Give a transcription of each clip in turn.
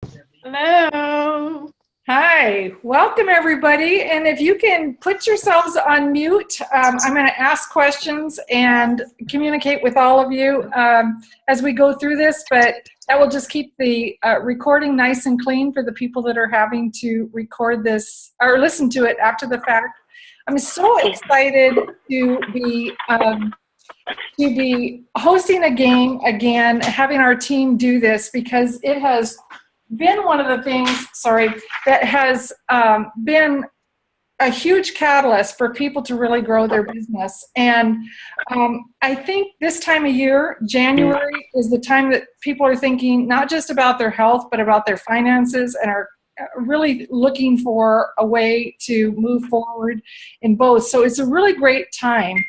Hello. Hi, welcome everybody. And if you can put yourselves on mute, I'm going to ask questions and communicate with all of you as we go through this, but that will just keep the recording nice and clean for the people that are having to record this or listen to it after the fact. I'm so excited to be hosting a game again, having our team do this because it has been one of the things, that has been a huge catalyst for people to really grow their business. And I think this time of year, January, is the time that people are thinking not just about their health, but about their finances and are really looking for a way to move forward in both. So it's a really great time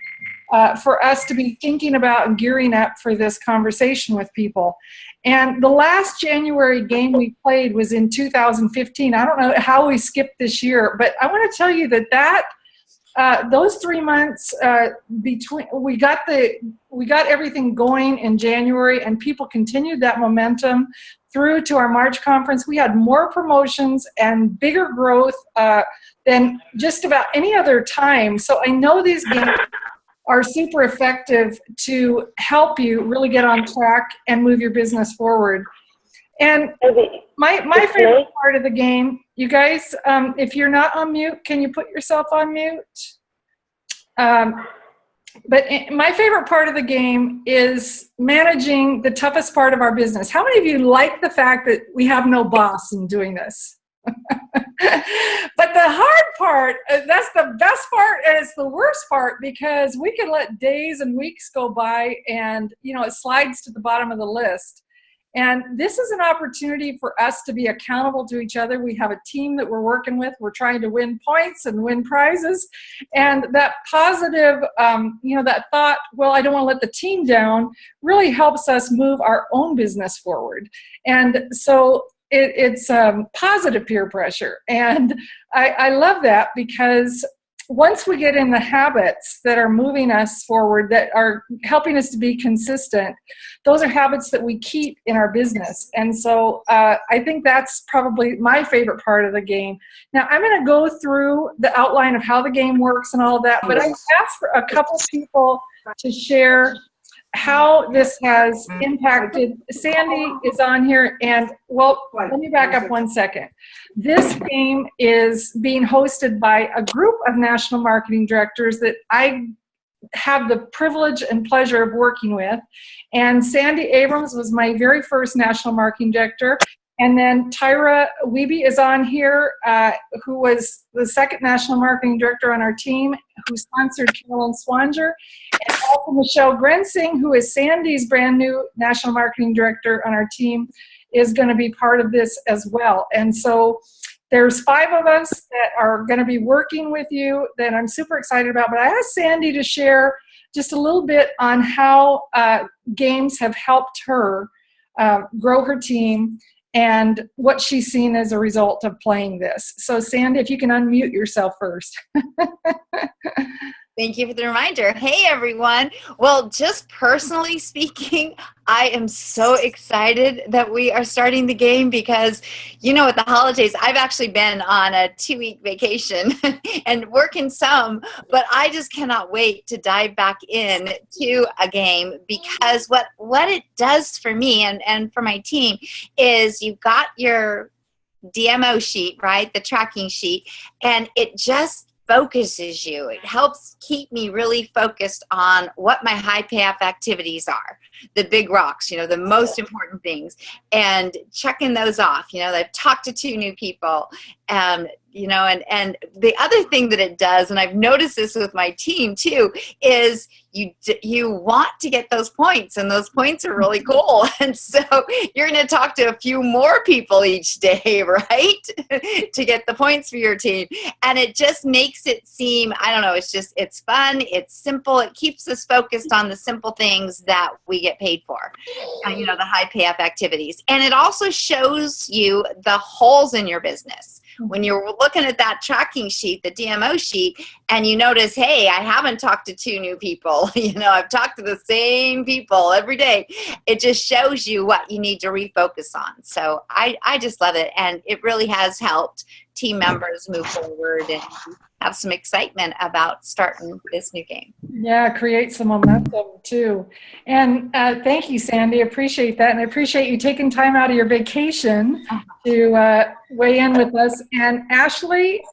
for us to be thinking about and gearing up for this conversation with people. And the last January game we played was in 2015. I don't know how we skipped this year, but I want to tell you that those 3 months between we got everything going in January, and people continued that momentum through to our March conference. We had more promotions and bigger growth than just about any other time. So I know these games are super effective to help you really get on track and move your business forward. And my favorite part of the game, you guys, if you're not on mute, can you put yourself on mute? But my favorite part of the game is managing the toughest part of our business. How many of you like the fact that we have no boss in doing this? But the hard part, that's the best part, and it's the worst part because we can let days and weeks go by and, it slides to the bottom of the list. And this is an opportunity for us to be accountable to each other. We have a team that we're working with. We're trying to win points and win prizes. And that positive, that thought, well, I don't want to let the team down, really helps us move our own business forward. And so it's positive peer pressure. And I love that because once we get in the habits that are moving us forward, that are helping us to be consistent, those are habits that we keep in our business. And so I think that's probably my favorite part of the game. Now, I'm going to go through the outline of how the game works and all of that, but I asked for a couple people to share how this has impacted. Sandy is on here, and let me back up 1 second. This game is being hosted by a group of national marketing directors that I have the privilege and pleasure of working with. And Sandy Abrams was my very first national marketing director. And then Tyra Wiebe is on here, who was the second national marketing director on our team, who sponsored Carolyn Swanger. And also Michelle Grensing, who is Sandy's brand new national marketing director on our team, is going to be part of this as well. And so there's 5 of us that are going to be working with you that I'm super excited about. But I asked Sandy to share just a little bit on how games have helped her grow her team and what she's seen as a result of playing this. So Sandy, if you can unmute yourself first. Thank you for the reminder. Hey, everyone. Well, just personally speaking, I am so excited that we are starting the game because, with the holidays, I've actually been on a 2-week vacation and working some, but I just cannot wait to dive back in to a game because what it does for me and for my team is you've got your DMO sheet, right? The tracking sheet, and it just focuses you. It helps keep me really focused on what my high payoff activities are, the big rocks, the most important things, and checking those off. I've talked to 2 new people, and the other thing that it does, and I've noticed this with my team too, is you want to get those points, and those points are really cool. And so you're going to talk to a few more people each day, right, to get the points for your team. And it just makes it seem, I don't know, it's fun, it's simple, it keeps us focused on the simple things that we get paid for, the high payoff activities. And it also shows you the holes in your business. When you're looking at that tracking sheet, the DMO sheet, and you notice, hey, I haven't talked to 2 new people. I've talked to the same people every day. It just shows you what you need to refocus on. So I just love it. And it really has helped team members move forward and have some excitement about starting this new game. Yeah, create some momentum too. And thank you, Sandy. Appreciate that. And I appreciate you taking time out of your vacation to weigh in with us. And Ashley,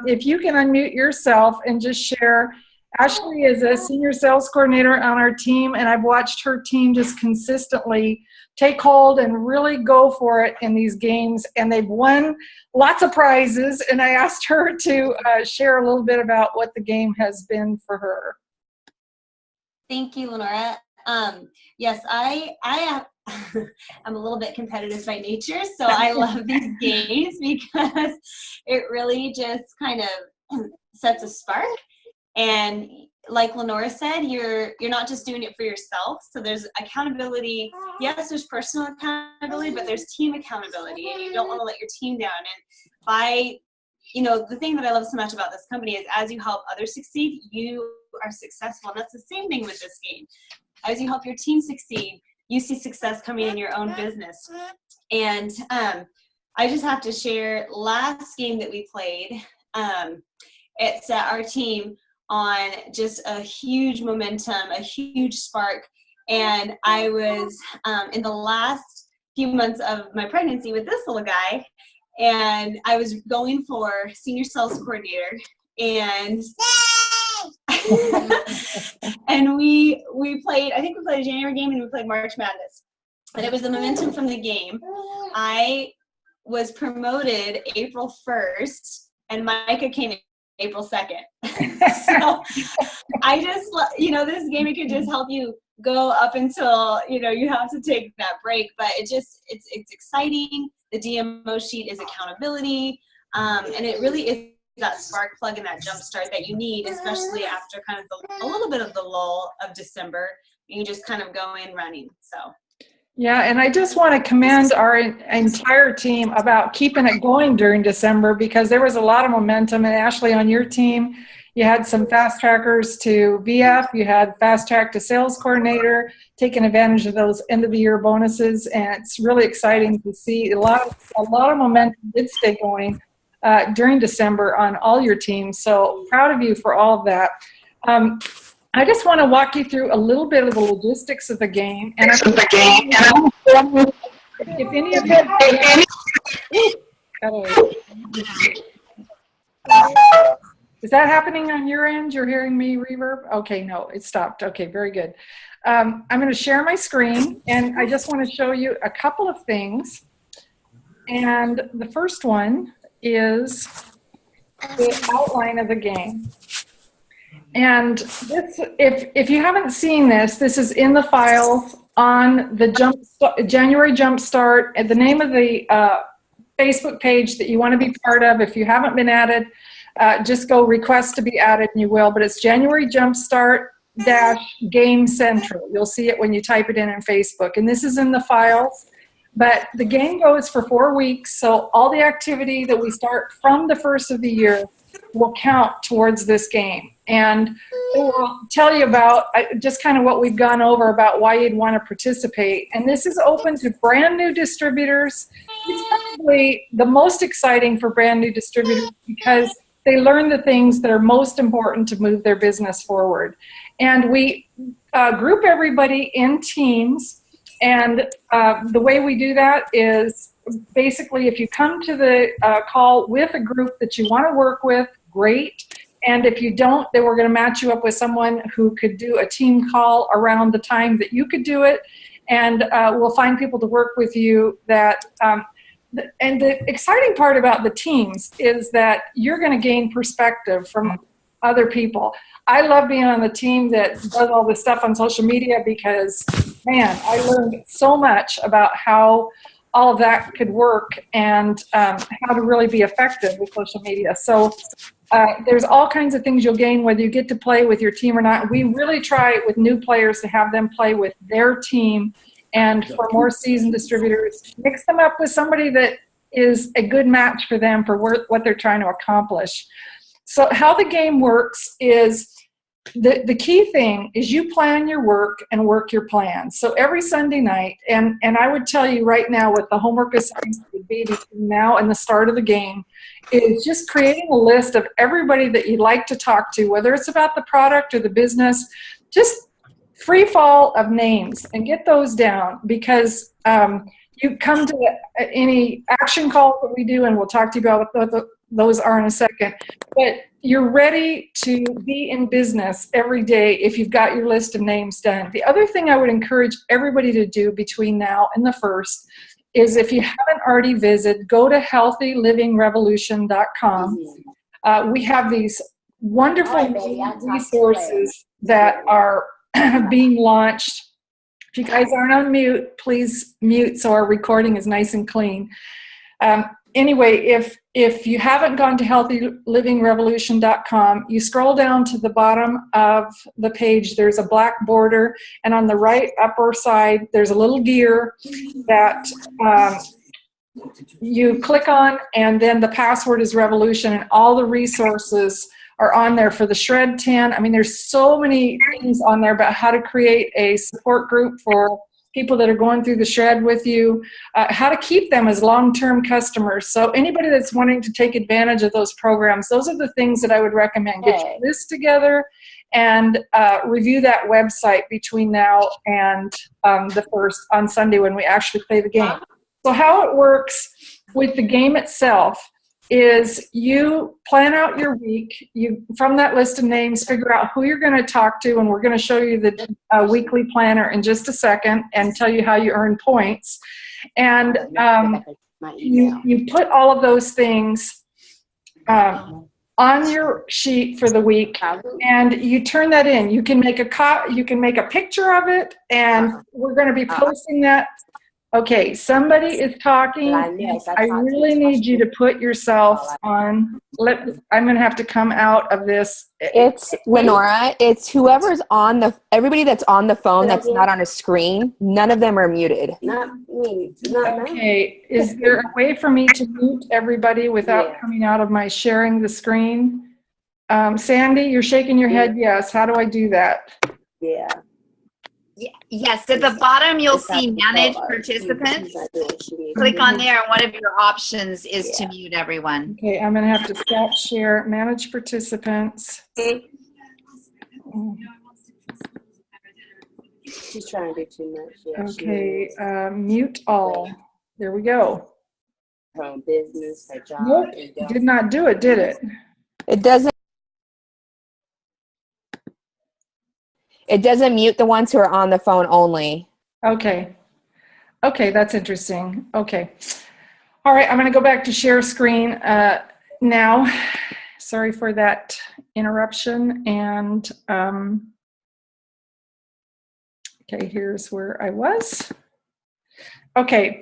if you can unmute yourself and just share. Ashley is a senior sales coordinator on our team, and I've watched her team just consistently take hold and really go for it in these games. And they've won lots of prizes. And I asked her to share a little bit about what the game has been for her. Thank you, Lenora. Yes, I am I'm a little bit competitive by nature, so I love these games because it really just kind of sets a spark. And like Lenora said, you're not just doing it for yourself. So there's accountability. Yes, there's personal accountability, but there's team accountability, and you don't want to let your team down. And by, the thing that I love so much about this company is as you help others succeed, you are successful. And that's the same thing with this game. As you help your team succeed, you see success coming in your own business. And I just have to share, last game that we played, it set our team on just a huge momentum, a huge spark. And I was in the last few months of my pregnancy with this little guy, and I was going for senior sales coordinator, and and we played, I think we played a January game and we played March Madness. And it was the momentum from the game. I was promoted April 1st, and Micah came in April 2nd. So I just, this game, it could just help you go up until, you have to take that break. But it's exciting. The DMO sheet is accountability. And it really is that spark plug and that jumpstart that you need, especially after kind of a little bit of the lull of December. You just kind of go in running. So. Yeah, and I just want to commend our entire team about keeping it going during December, because there was a lot of momentum. And Ashley, on your team, you had some fast trackers to VF, you had fast track to sales coordinator, taking advantage of those end of the year bonuses, and it's really exciting to see a lot of momentum did stay going during December on all your teams. So proud of you for all of that. I just want to walk you through a little bit of the logistics of the game. And if any of you, is that happening on your end? You're hearing me reverb? Okay, no, it stopped. Okay, very good. I'm going to share my screen, and I just want to show you a couple of things. And the first one is the outline of the game. And this, if you haven't seen this is in the files on the January Jumpstart, and the name of the Facebook page that you want to be part of. If you haven't been added, just go request to be added and you will. But it's January Jumpstart Game Central. You'll see it when you type it in Facebook. And this is in the files. But the game goes for 4 weeks, so all the activity that we start from the first of the year will count towards this game. And it will tell you about just kind of what we've gone over about why you'd want to participate. And this is open to brand new distributors. It's probably the most exciting for brand new distributors because they learn the things that are most important to move their business forward. And we group everybody in teams. And the way we do that is basically if you come to the call with a group that you want to work with, great. And if you don't, then we're going to match you up with someone who could do a team call around the time that you could do it. And we'll find people to work with you that and the exciting part about the teams is that you're going to gain perspective from other people. I love being on the team that does all this stuff on social media because, man, I learned so much about how all of that could work and how to really be effective with social media. So there's all kinds of things you'll gain whether you get to play with your team or not. We really try with new players to have them play with their team, and for more seasoned distributors, mix them up with somebody that is a good match for them for what they're trying to accomplish. So how the game works is the key thing is you plan your work and work your plans. So every Sunday night, and I would tell you right now what the homework assignment would be between now and the start of the game is just creating a list of everybody that you'd like to talk to, whether it's about the product or the business, just free fall of names and get those down, because you come to any action calls that we do, and we'll talk to you about what those are in a second, but you're ready to be in business every day if you've got your list of names done. The other thing I would encourage everybody to do between now and the 1st is, if you haven't already visited, go to healthylivingrevolution.com. We have these wonderful resources that are being launched. If you guys aren't on mute, please mute so our recording is nice and clean. Anyway, if you haven't gone to healthylivingrevolution.com, you scroll down to the bottom of the page. There's a black border, and on the right upper side, there's a little gear that you click on, and then the password is revolution, and all the resources are on there for the Shred 10. I mean, there's so many things on there about how to create a support group for people that are going through the shred with you, how to keep them as long-term customers. So anybody that's wanting to take advantage of those programs, those are the things that I would recommend. Get your list together and review that website between now and the 1st on Sunday when we actually play the game. So how it works with the game itself is you plan out your week. You, from that list of names, figure out who you're going to talk to, and we're going to show you the weekly planner in just a second and tell you how you earn points. And you put all of those things on your sheet for the week, and you turn that in. You can make a picture of it, and we're going to be posting that. Okay, somebody is talking. I really need you to put yourself on. I'm going to have to come out of this. It's Lenora. It's whoever's on everybody that's on the phone that's not on a screen. None of them are muted. Not me. Okay, is there a way for me to mute everybody without coming out of my sharing the screen? Sandy, you're shaking your head yes. How do I do that? Yeah. Yes, at the bottom you'll see Manage Participants. Click on there, and one of your options is to mute everyone. Okay, I'm going to have to stop share. Manage Participants. She's trying to do too much. Yeah, okay, mute all. There we go. Her own business, her job. Nope, did not do it, did it? It doesn't mute the ones who are on the phone only. Okay. Okay, that's interesting. Okay. All right, I'm going to go back to share screen now. Sorry for that interruption. And okay, here's where I was. Okay,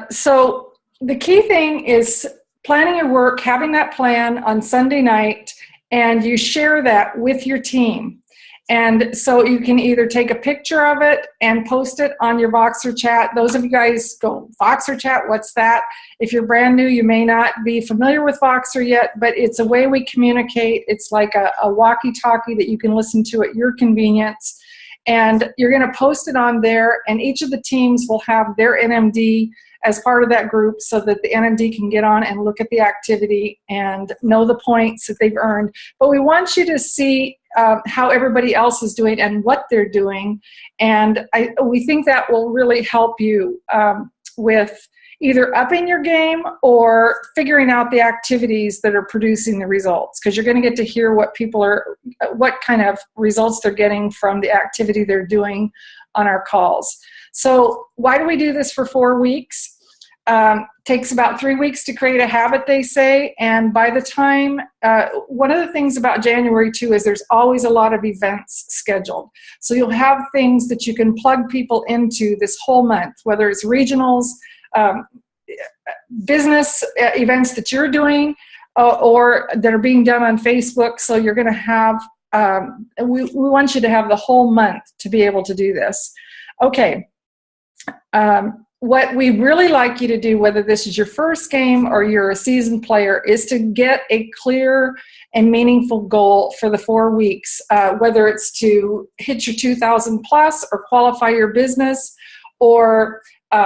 so the key thing is planning your work, having that plan on Sunday night, and you share that with your team. And so you can either take a picture of it and post it on your Voxer chat. Those of you guys go, Voxer chat, what's that? If you're brand new, you may not be familiar with Voxer yet, but it's a way we communicate. It's like a walkie-talkie that you can listen to at your convenience. And you're going to post it on there, and each of the teams will have their NMD as part of that group so that the NMD can get on and look at the activity and know the points that they've earned. But we want you to see how everybody else is doing and what they're doing. And we think that will really help you with either upping your game or figuring out the activities that are producing the results, because you're going to get to hear what kind of results they're getting from the activity they're doing on our calls. So why do we do this for 4 weeks? Takes about 3 weeks to create a habit, they say, and by the time, one of the things about January too is there's always a lot of events scheduled. So you'll have things that you can plug people into this whole month, whether it's regionals, business events that you're doing, or that are being done on Facebook. So you're going to have, we want you to have the whole month to be able to do this. Okay. what we really like you to do, whether this is your first game or you're a seasoned player, is to get a clear and meaningful goal for the 4 weeks, whether it's to hit your 2,000 plus or qualify your business or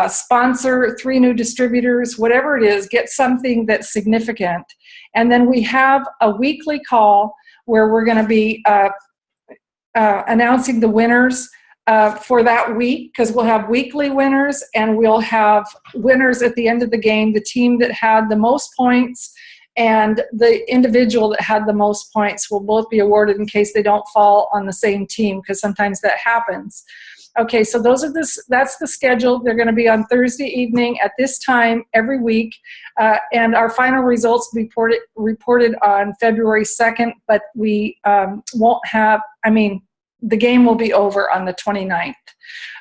sponsor 3 new distributors, whatever it is, get something that's significant. And then we have a weekly call where we're going to be announcing the winners for that week, because we'll have weekly winners and we'll have winners at the end of the game. The team that had the most points and the individual that had the most points will both be awarded in case they don't fall on the same team, because sometimes that happens. Okay, so that's the schedule. They're going to be on Thursday evening at this time every week, and our final results will be reported on February 2nd, but we won't have, the game will be over on the 29th.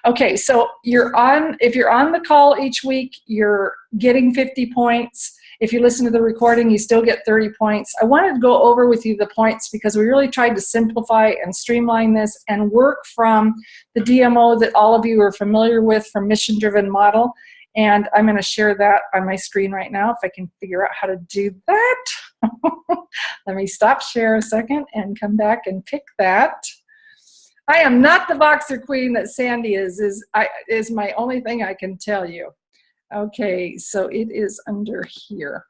Okay, so if you're on the call each week, you're getting 50 points. If you listen to the recording, you still get 30 points. I wanted to go over with you the points because we really tried to simplify and streamline this and work from the DMO that all of you are familiar with from Mission Driven Model. And I'm going to share that on my screen right now if I can figure out how to do that. Let me stop share a second and come back and pick that. I am not the boxer queen that Sandy is my only thing I can tell you. Okay, so it is under here.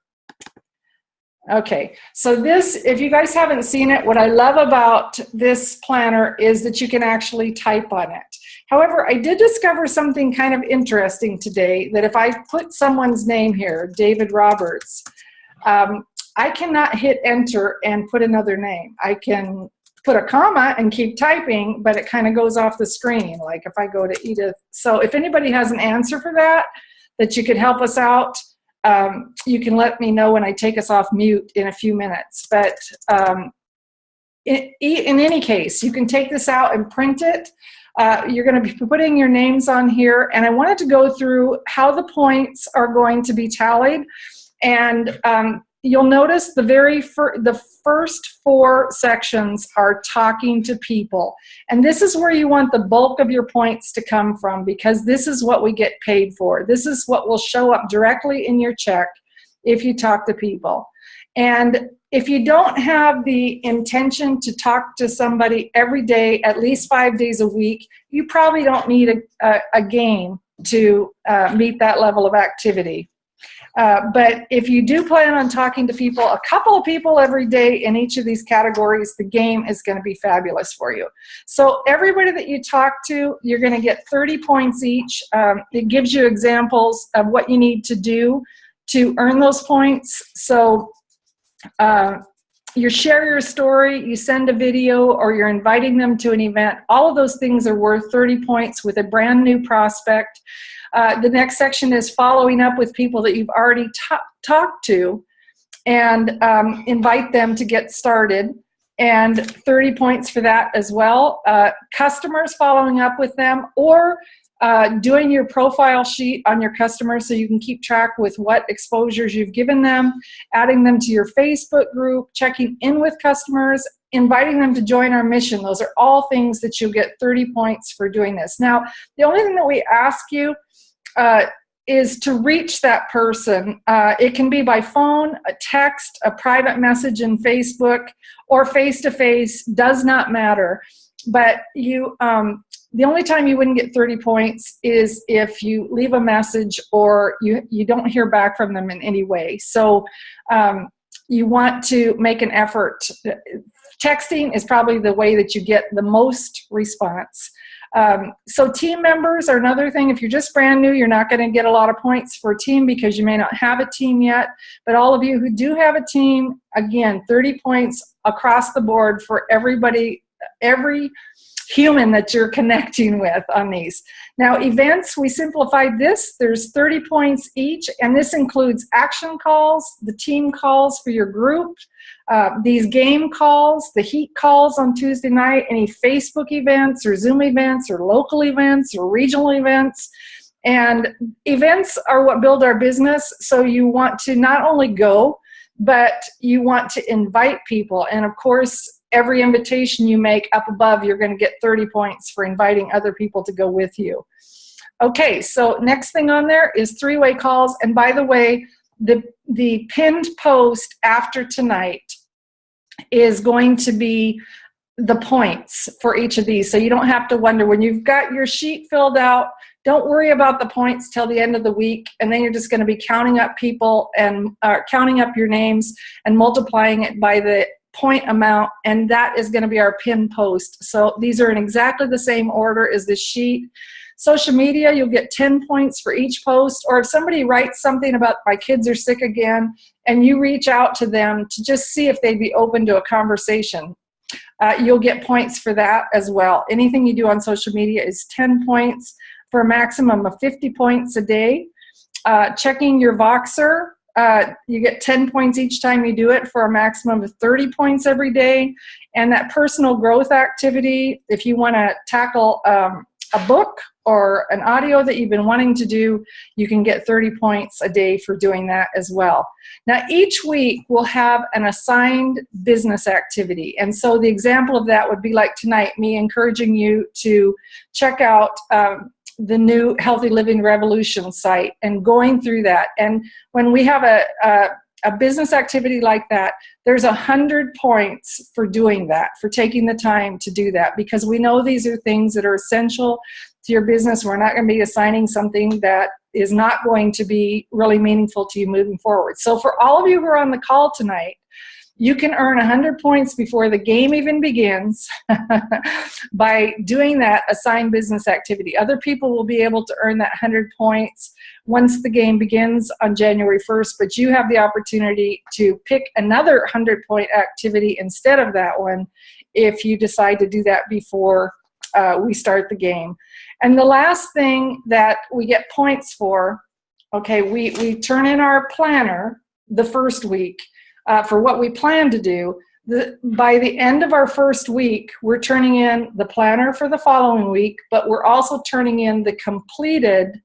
Okay, so this, if you guys haven't seen it, what I love about this planner is that you can actually type on it. However, I did discover something kind of interesting today, that if I put someone's name here, David Roberts, I cannot hit enter and put another name. I can put a comma and keep typing, but it kind of goes off the screen, like if I go to Edith. So if anybody has an answer for that you could help us out, you can let me know when I take us off mute in a few minutes. But in any case, you can take this out and print it. You're going to be putting your names on here, and I wanted to go through how the points are going to be tallied. And you'll notice the first 4 sections are talking to people. And this is where you want the bulk of your points to come from, because this is what we get paid for. This is what will show up directly in your check if you talk to people. And if you don't have the intention to talk to somebody every day, at least 5 days a week, you probably don't need a game to meet that level of activity. But if you do plan on talking to people, a couple of people every day in each of these categories, the game is going to be fabulous for you. So everybody that you talk to, you're going to get 30 points each. It gives you examples of what you need to do to earn those points. So you share your story, you send a video, or you're inviting them to an event. All of those things are worth 30 points with a brand new prospect. The next section is following up with people that you've already talked to and invite them to get started, and 30 points for that as well. Customers, following up with them, or doing your profile sheet on your customers so you can keep track with what exposures you've given them, adding them to your Facebook group, checking in with customers, inviting them to join our mission. Those are all things that you'll get 30 points for doing this. Now, the only thing that we ask you is to reach that person. It can be by phone, a text, a private message in Facebook, or face-to-face, does not matter. But the only time you wouldn't get 30 points is if you leave a message or you don't hear back from them in any way. So you want to make an effort. Texting is probably the way that you get the most response. So team members are another thing. If you're just brand new, you're not going to get a lot of points for a team because you may not have a team yet. But all of you who do have a team, again, 30 points across the board for everybody, every human that you're connecting with on these. Now, events, we simplified this. There's 30 points each, and this includes action calls, the team calls for your group, these game calls, the heat calls on Tuesday night, any Facebook events or Zoom events or local events or regional events. And events are what build our business, so you want to not only go, but you want to invite people. And of course, every invitation you make up above, you're going to get 30 points for inviting other people to go with you. Okay, so next thing on there is three-way calls. And by the way, the pinned post after tonight is going to be the points for each of these. So you don't have to wonder when you've got your sheet filled out, don't worry about the points till the end of the week. And then you're just going to be counting up people and counting up your names and multiplying it by the point amount. And that is going to be our pin post. So these are in exactly the same order as this sheet. Social media, you'll get 10 points for each post. Or if somebody writes something about my kids are sick again, and you reach out to them to just see if they'd be open to a conversation, you'll get points for that as well. Anything you do on social media is 10 points for a maximum of 50 points a day. Checking your Voxer, you get 10 points each time you do it for a maximum of 30 points every day. And that personal growth activity, if you want to tackle a book or an audio that you've been wanting to do, you can get 30 points a day for doing that as well. Now, each week we'll have an assigned business activity. And so the example of that would be like tonight, me encouraging you to check out the new Healthy Living Revolution site and going through that. And when we have a business activity like that, there's 100 points for doing that, for taking the time to do that, because we know these are things that are essential to your business. We're not going to be assigning something that is not going to be really meaningful to you moving forward. So for all of you who are on the call tonight, you can earn 100 points before the game even begins by doing that assigned business activity. Other people will be able to earn that 100 points once the game begins on January 1st, but you have the opportunity to pick another 100-point activity instead of that one if you decide to do that before we start the game. And the last thing that we get points for, okay, we turn in our planner the first week for what we plan to do. By the end of our first week, we're turning in the planner for the following week, but we're also turning in the completed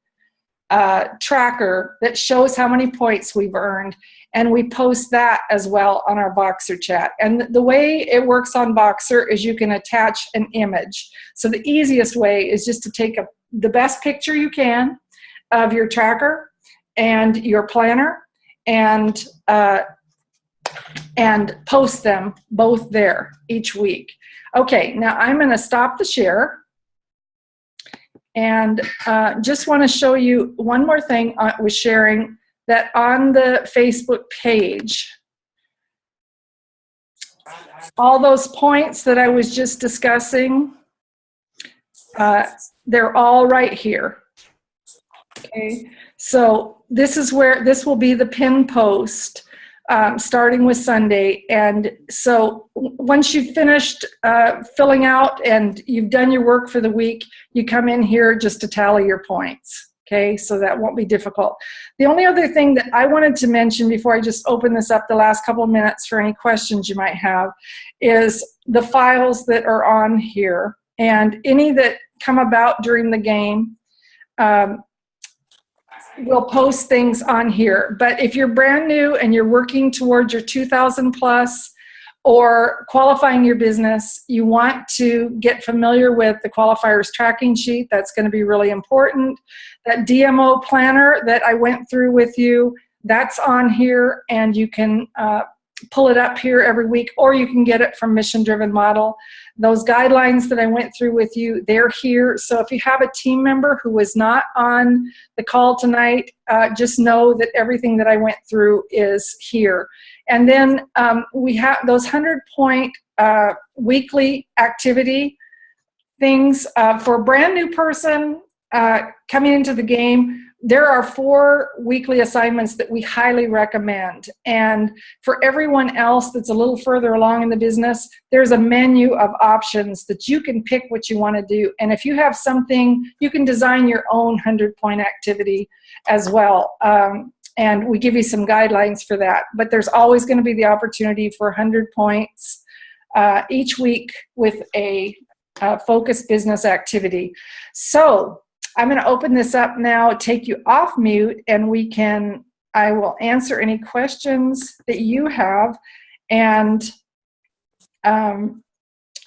tracker that shows how many points we've earned, and we post that as well on our Boxer chat. And the way it works on Boxer is you can attach an image. So the easiest way is just to take the best picture you can of your tracker and your planner and post them both there each week. Okay, now I'm going to stop the share. And just want to show you one more thing with sharing, that on the Facebook page, all those points that I was just discussing, they're all right here. Okay, so this is where this will be the pin post. Starting with Sunday. And so once you've finished filling out and you've done your work for the week, you come in here just to tally your points. Okay, so that won't be difficult. The only other thing that I wanted to mention before I just open this up the last couple of minutes for any questions you might have is the files that are on here, and any that come about during the game. We'll post things on here. But if you're brand new and you're working towards your 2,000 plus or qualifying your business, you want to get familiar with the qualifiers tracking sheet. That's going to be really important. That DMO planner that I went through with you, that's on here, and you can pull it up here every week, or you can get it from Mission Driven Model. Those guidelines that I went through with you, they're here. So if you have a team member who was not on the call tonight, just know that everything that I went through is here. And then we have those 100-point weekly activity things. For a brand new person coming into the game, there are 4 weekly assignments that we highly recommend. And for everyone else that's a little further along in the business, there's a menu of options that you can pick what you want to do. And if you have something, you can design your own 100-point activity as well. And we give you some guidelines for that. But there's always going to be the opportunity for 100 points each week with a focused business activity. So I'm going to open this up now, take you off mute, and I will answer any questions that you have. And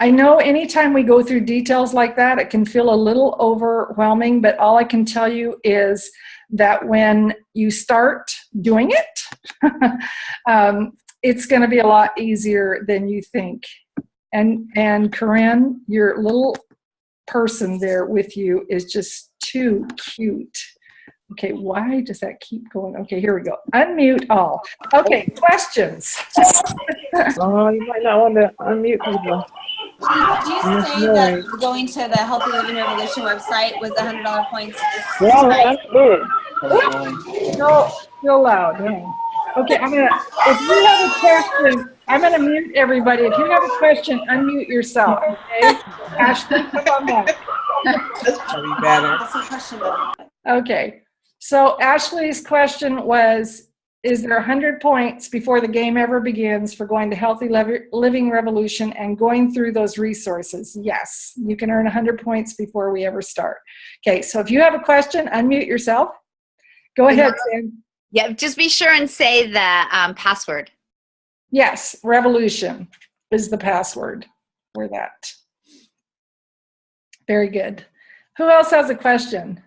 I know anytime we go through details like that, it can feel a little overwhelming, but all I can tell you is that when you start doing it, it's going to be a lot easier than you think. And Corinne, your little person there with you is just too cute. Okay, why does that keep going? Okay, here we go. Unmute all. Okay, questions. Oh, you might not want to unmute people. Did you say that going to the Healthy Living Revolution website was $100 points? Yeah, that's good. No, still loud. Hang on. Okay, if you have a question, I'm gonna mute everybody. If you have a question, unmute yourself, okay? Ashley, come on back. That's probably better. That's a question though. Okay, so Ashley's question was, is there 100 points before the game ever begins for going to Healthy Living Revolution and going through those resources? Yes, you can earn 100 points before we ever start. Okay, so if you have a question, unmute yourself. Go ahead, Sam. Yeah, just be sure and say the password. Yes, revolution is the password for that. Very good. Who else has a question?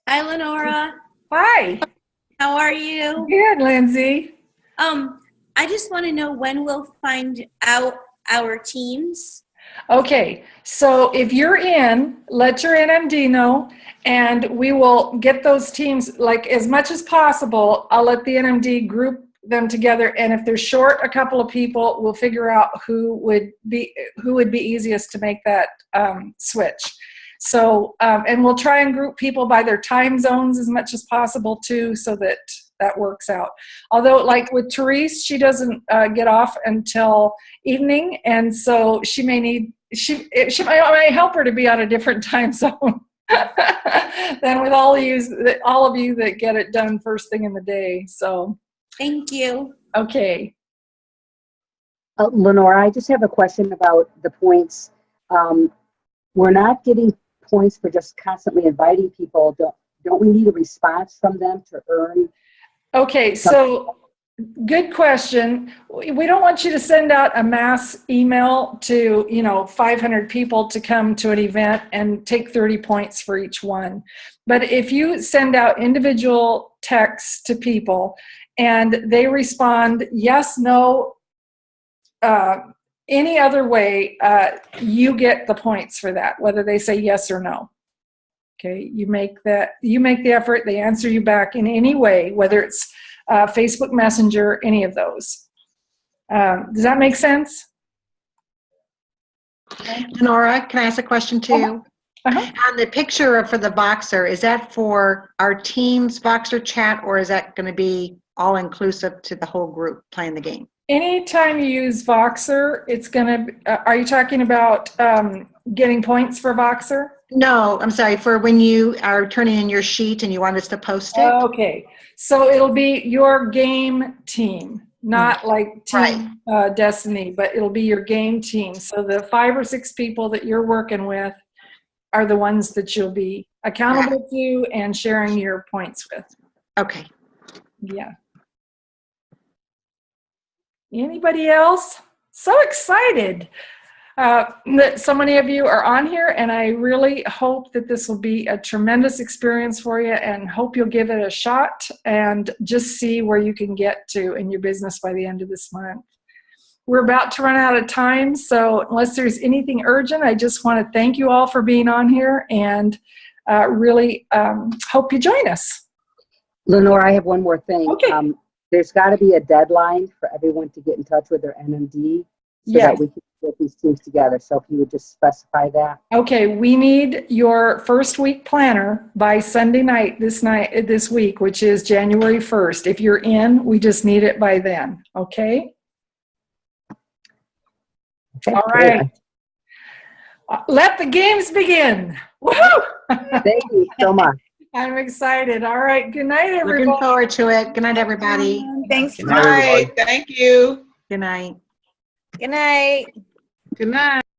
Hi, Lenora. Hi. How are you? Good, Lindsay. I just want to know when we'll find out our teams. Okay, so if you're in, let your NMD know, and we will get those teams, like as much as possible. I'll let the NMD group them together, and if they're short a couple of people, we'll figure out who would be easiest to make that switch. So, and we'll try and group people by their time zones as much as possible too, so that that works out. Although, like with Therese, she doesn't get off until evening, and so she may need might help her to be on a different time zone than with all of you that get it done first thing in the day. So, Thank you. okay. Lenora, I just have a question about the points. We're not getting points for just constantly inviting people. Don't we need a response from them to earn? Okay, so good question. We don't want you to send out a mass email to 500 people to come to an event and take 30 points for each one. But if you send out individual texts to people and they respond yes, no, any other way, you get the points for that, whether they say yes or no. Okay, you make the effort, they answer you back in any way, whether it's Facebook Messenger, any of those. Does that make sense? Nora, can I ask a question too? Uh-huh. On the picture for the Voxer, is that for our team's Voxer chat, or is that going to be all inclusive to the whole group playing the game? Anytime you use Voxer, it's going to, are you talking about getting points for Voxer? No, I'm sorry, for when you are turning in your sheet and you want us to post it? Okay, so it'll be your game team, not like Team Destiny, but it'll be your game team. So the 5 or 6 people that you're working with are the ones that you'll be accountable to and sharing your points with. Okay. Yeah. Anybody else? So excited that so many of you are on here, and I really hope that this will be a tremendous experience for you, and hope you'll give it a shot and just see where you can get to in your business by the end of this month. We're about to run out of time, so unless there's anything urgent, I just want to thank you all for being on here, and really hope you join us. Lenore, I have one more thing. Okay. There's got to be a deadline for everyone to get in touch with their NMD so that we can get these teams together. So if you would just specify that. Okay, we need your first week planner by Sunday night, this week, which is January 1st. If you're in, we just need it by then. Okay? All right. Let the games begin. Woohoo! Thank you so much. I'm excited. All right. Good night, everybody. Looking forward to it. Good night, everybody. Thanks. Good night, everybody. Thank you. Good night. Good night. Good night.